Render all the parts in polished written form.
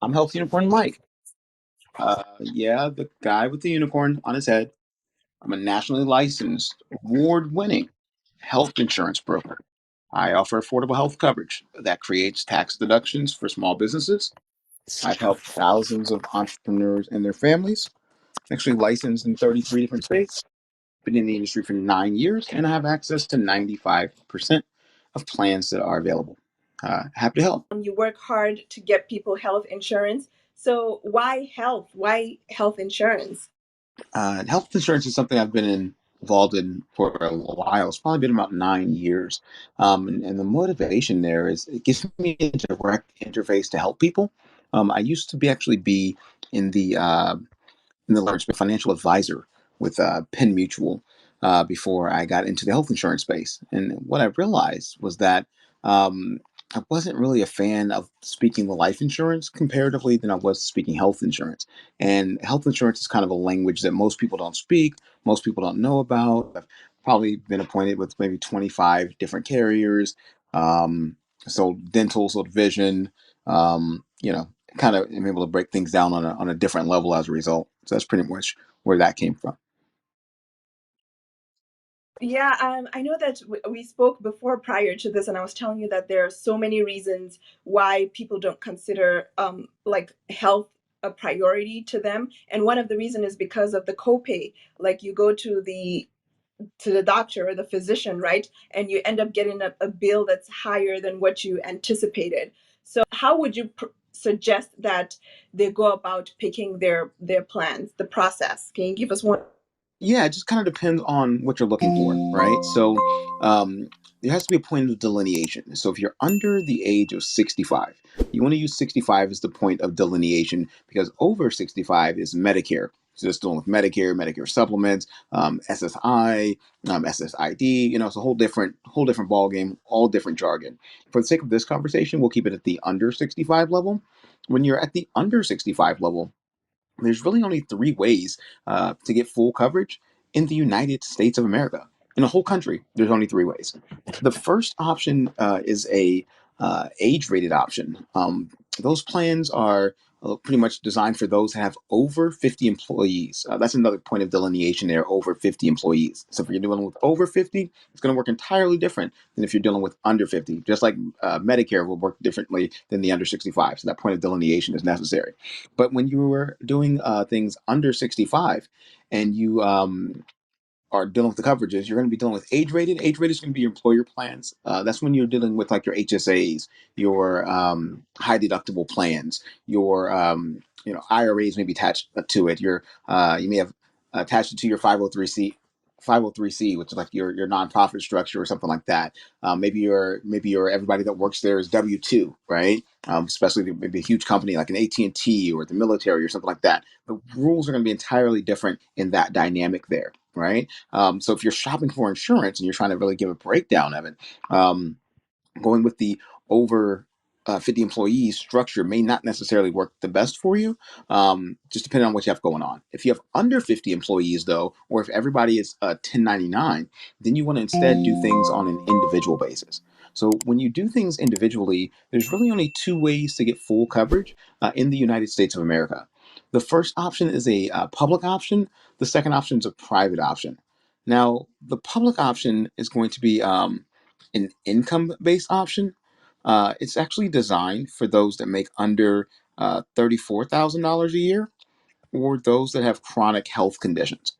I'm Health Unicorn Mike. Yeah, the guy with the unicorn on his head. I'm a nationally licensed, award winning health insurance broker. I offer affordable health coverage that creates tax deductions for small businesses. I've helped thousands of entrepreneurs and their families. I'm actually licensed in 33 different states. Been in the industry for 9 years, and I have access to 95% of plans that are available. Happy to help. You work hard to get people health insurance. So why health? Why health insurance? Health insurance is something I've been involved in for a while. It's probably been about 9 years. And the motivation there is it gives me a direct interface to help people. I used to be actually be in the large financial advisor with Penn Mutual before I got into the health insurance space. And what I realized was that um, I wasn't really a fan of speaking the life insurance comparatively than I was speaking health insurance. And health insurance is kind of a language that most people don't speak, most people don't know about. I've probably been appointed with maybe 25 different carriers. So dental, so vision, kind of am able to break things down on a different level as a result. So that's pretty much where that came from. Yeah, I know that we spoke before prior to this, and I was telling you that there are so many reasons why people don't consider like health a priority to them, and one of the reasons is because of the copay. Like you go to the doctor or the physician, right? And you end up getting a bill that's higher than what you anticipated. So, how would you suggest that they go about picking their plans, the process? Can you give us one? Yeah, it just kind of depends on what you're looking for, right? So there has to be a point of delineation. So if you're under the age of 65, you want to use 65 as the point of delineation because over 65 is Medicare. So it's dealing with Medicare, Medicare supplements, SSI, SSID. It's a whole different ball game, all different jargon. For the sake of this conversation, we'll keep it at the under 65 level. When you're at the under 65 level, there's really only three ways to get full coverage in the United States of America. In the whole country, there's only three ways. The first option is a age-rated option. Those plans are pretty much designed for those that have over 50 employees. That's another point of delineation there, over 50 employees. So if you're dealing with over 50, it's going to work entirely different than if you're dealing with under 50. Just like Medicare will work differently than the under 65. So that point of delineation is necessary. But when you were doing things under 65 and you are dealing with the coverages, you're going to be dealing with age rated. Age rated is going to be your employer plans. That's when you're dealing with like your HSAs, your high deductible plans, your IRAs may be attached to it. You may have attached it to your 503c. 503c, which is like your nonprofit structure or something like that. Maybe your everybody that works there is W-2, right? Especially maybe a huge company like an AT&T or the military or something like that. The rules are going to be entirely different in that dynamic there, right? So if you're shopping for insurance and you're trying to really give a breakdown of it, um, going with the over 50 employees structure may not necessarily work the best for you, just depending on what you have going on. If you have under 50 employees, though, or if everybody is 1099, then you want to instead do things on an individual basis. So when you do things individually, there's really only two ways to get full coverage in the United States of America. The first option is a public option. The second option is a private option. Now, the public option is going to be an income based option. It's actually designed for those that make under $34,000 a year or those that have chronic health conditions.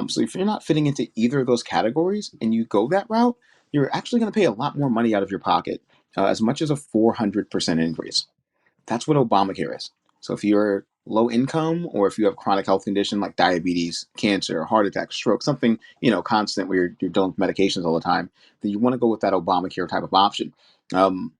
So if you're not fitting into either of those categories and you go that route, you're actually going to pay a lot more money out of your pocket, as much as a 400% increase. That's what Obamacare is. So if you're low income or if you have chronic health condition like diabetes, cancer, heart attack, stroke, something, constant where you're dealing with medications all the time, then you want to go with that Obamacare type of option. Um,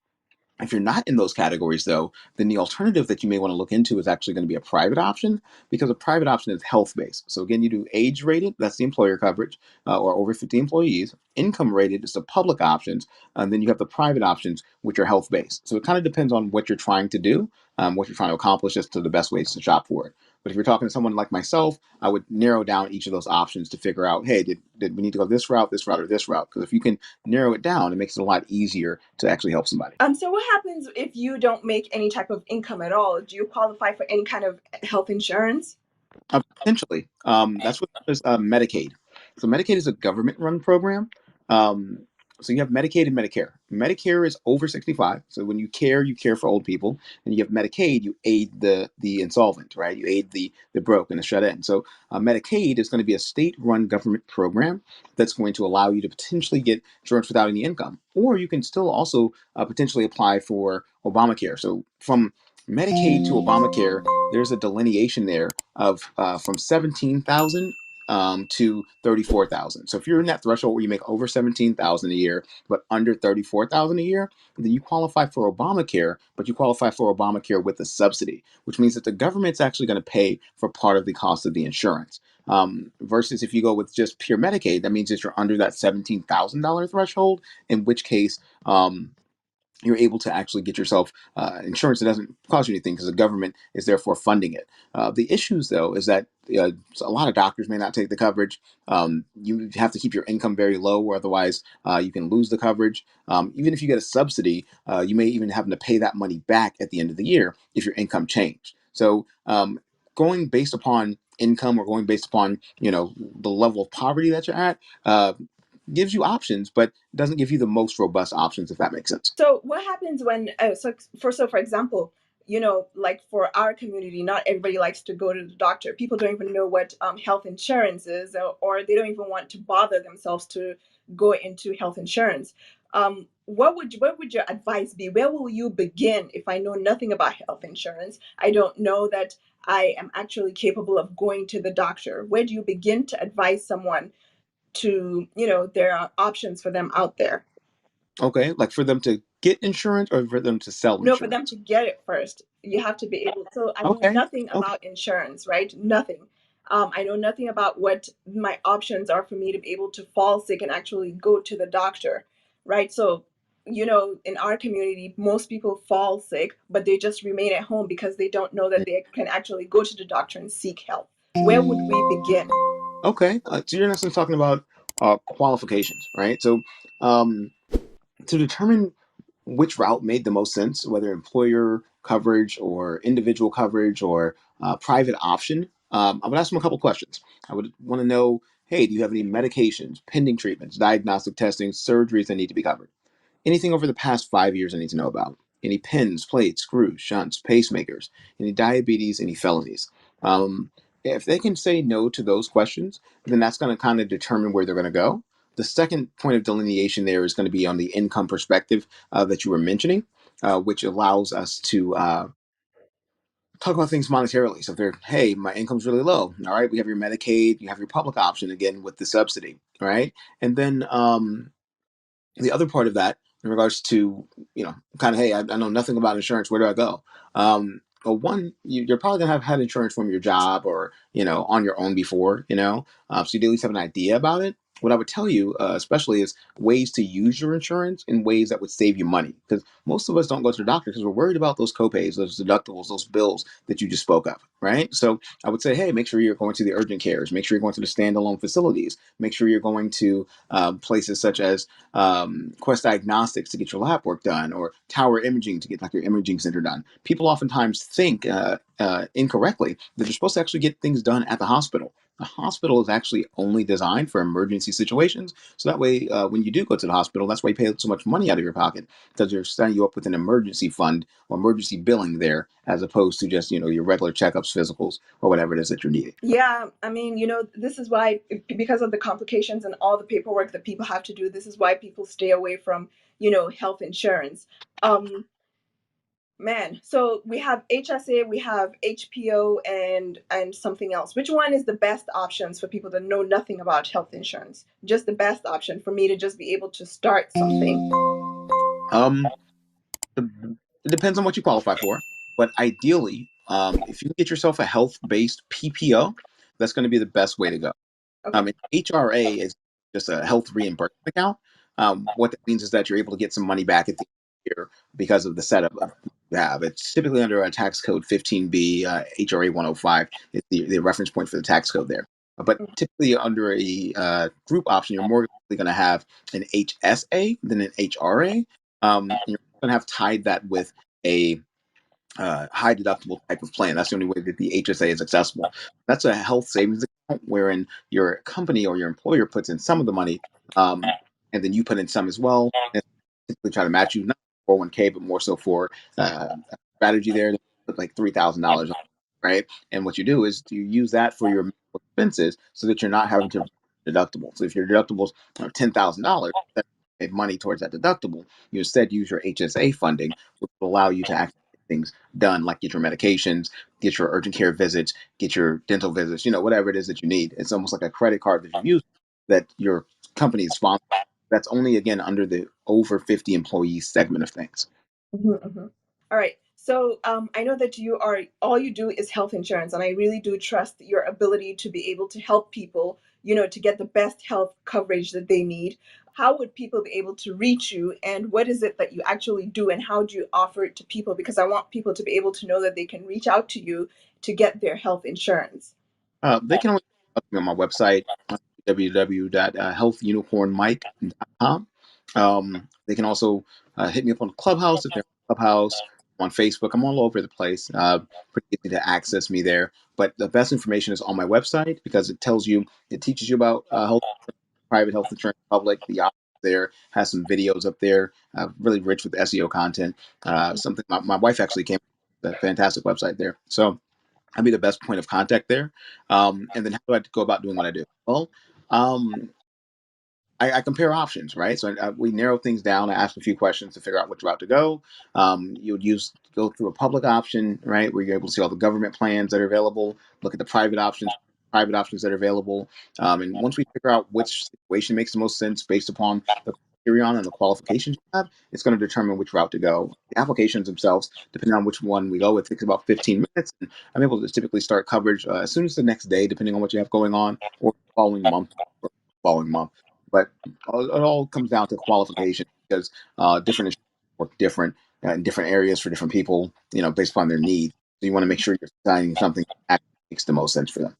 if you're not in those categories, though, then the alternative that you may want to look into is actually going to be a private option because a private option is health based. So, again, you do age rated, that's the employer coverage, or over 50 employees. Income rated is the public options. And then you have the private options, which are health based. So, it kind of depends on what you're trying to do, what you're trying to accomplish as to the best ways to shop for it. But if you're talking to someone like myself, I would narrow down each of those options to figure out, hey, did we need to go this route, or this route? Because if you can narrow it down, it makes it a lot easier to actually help somebody. So what happens if you don't make any type of income at all? Do you qualify for any kind of health insurance? Potentially. That's what is Medicaid. So Medicaid is a government-run program. Um, so you have Medicaid and Medicare. Medicare is over 65. So when you care for old people, and you have Medicaid, you aid the insolvent, right? You aid the broke and the shut in. So Medicaid is going to be a state-run government program that's going to allow you to potentially get insurance without any income, or you can still also potentially apply for Obamacare. So from Medicaid to Obamacare, there's a delineation there of from 17,000 to 34,000. So if you're in that threshold where you make over 17,000 a year but under 34,000 a year, then you qualify for Obamacare, but you qualify for Obamacare with a subsidy, which means that the government's actually going to pay for part of the cost of the insurance. Versus if you go with just pure Medicaid, that means that you're under that $17,000 threshold, in which case you're able to actually get yourself insurance that doesn't cost you anything because the government is therefore funding it. The issues, though, is that a lot of doctors may not take the coverage. You have to keep your income very low, or otherwise you can lose the coverage. Even if you get a subsidy, you may even have to pay that money back at the end of the year if your income changed. So going based upon income, or going based upon the level of poverty that you're at, gives you options, but doesn't give you the most robust options, if that makes sense. So what happens when for example, like for our community, not everybody likes to go to the doctor. People don't even know what health insurance is, or they don't even want to bother themselves to go into health insurance. What would your advice be? Where will you begin if I know nothing about health insurance? I don't know that I am actually capable of going to the doctor. Where do you begin to advise someone to, there are options for them out there? Okay, like for them to get insurance or for them to sell No, for them insurance? to get it first, you have to be able. So I know Okay, nothing okay. about insurance, right? Nothing. I know nothing about what my options are for me to be able to fall sick and actually go to the doctor, right? So, in our community, most people fall sick, but they just remain at home because they don't know that they can actually go to the doctor and seek help. Where would we begin? Okay, so you're in essence talking about qualifications, right? So um, to determine which route made the most sense, whether employer coverage or individual coverage or private option, I would ask them a couple questions. I would want to know, hey, do you have any medications, pending treatments, diagnostic testing, surgeries that need to be covered? Anything over the past 5 years I need to know about. Any pins, plates, screws, shunts, pacemakers, any diabetes, any felonies. Um, if they can say no to those questions, then that's going to kind of determine where they're going to go. The second point of delineation there is going to be on the income perspective that you were mentioning, which allows us to talk about things monetarily. So if they're, hey, my income's really low, all right, we have your Medicaid, you have your public option again with the subsidy, all right, and then the other part of that in regards to kind of, hey, I know nothing about insurance, where do I go? Well, one, you're probably gonna have had insurance from your job, or on your own before, so you at least have an idea about it. What I would tell you, especially, is ways to use your insurance in ways that would save you money, because most of us don't go to the doctor because we're worried about those copays, those deductibles, those bills that you just spoke of, right? So I would say, hey, make sure you're going to the urgent cares, make sure you're going to the standalone facilities, make sure you're going to places such as Quest Diagnostics to get your lab work done, or Tower Imaging to get like your imaging center done. People oftentimes think incorrectly that you're supposed to actually get things done at the hospital. The hospital is actually only designed for emergency situations. So that way, when you do go to the hospital, that's why you pay so much money out of your pocket, because they're setting you up with an emergency fund or emergency billing there, as opposed to just your regular checkups, physicals, or whatever it is that you're needing. Yeah, I mean, this is why, because of the complications and all the paperwork that people have to do, this is why people stay away from, health insurance. Um, Man, so we have HSA, we have HPO, and something else. Which one is the best options for people that know nothing about health insurance? Just the best option for me to just be able to start something. Um, it depends on what you qualify for, but ideally, if you can get yourself a health-based PPO, that's going to be the best way to go. Okay. And HRA is just a health reimbursement account. What that means is that you're able to get some money back at the end of the year because of the setup. you have. It's typically under a tax code 15B, HRA 105 is the reference point for the tax code there. But typically under a group option, you're more likely going to have an HSA than an HRA. You're going to have tied that with a high deductible type of plan. That's the only way that the HSA is accessible. That's a health savings account wherein your company or your employer puts in some of the money, and then you put in some as well. And typically try to match you, not 401k, but more so for a strategy there. Put like $3,000, right? And what you do is you use that for your medical expenses so that you're not having to deductible. So if your deductible's $10,000, money towards that deductible, you instead use your HSA funding, which will allow you to actually get things done, like get your medications, get your urgent care visits, get your dental visits, whatever it is that you need. It's almost like a credit card that you use that your company is sponsoring. That's only, again, under the over 50 employee segment of things. Mm-hmm. All right. So I know that all you do is health insurance, and I really do trust your ability to be able to help people, to get the best health coverage that they need. How would people be able to reach you, and what is it that you actually do, and how do you offer it to people? Because I want people to be able to know that they can reach out to you to get their health insurance. They can always find me on my website, www.healthunicornmike.com. They can also hit me up on Clubhouse if they're on Clubhouse, on Facebook. I'm all over the place. Pretty easy to access me there. But the best information is on my website because it teaches you about health, private health insurance, public, the options there, has some videos up there, really rich with SEO content. Something my wife actually came up with a fantastic website there. So I'd be the best point of contact there. And then how do I go about doing what I do? Well, um, I compare options, right? So we narrow things down. I ask a few questions to figure out which route to go. You would go through a public option, right, where you're able to see all the government plans that are available. Look at the private options that are available. And once we figure out which situation makes the most sense based upon the criterion and the qualifications you have, it's going to determine which route to go. The applications themselves, depending on which one we go with, takes about 15 minutes. And I'm able to typically start coverage as soon as the next day, depending on what you have going on, or following month. Or following month. But it all comes down to qualification because different insurers work different in different areas for different people, based upon their needs. So you want to make sure you're designing something that actually makes the most sense for them.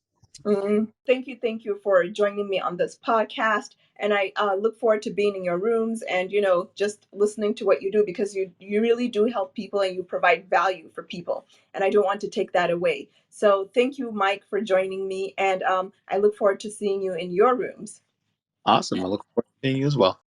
Thank you for joining me on this podcast, and I look forward to being in your rooms and just listening to what you do, because you really do help people and you provide value for people, and I don't want to take that away. So thank you, Mike, for joining me, and I look forward to seeing you in your rooms. Awesome. I look forward to seeing you as well.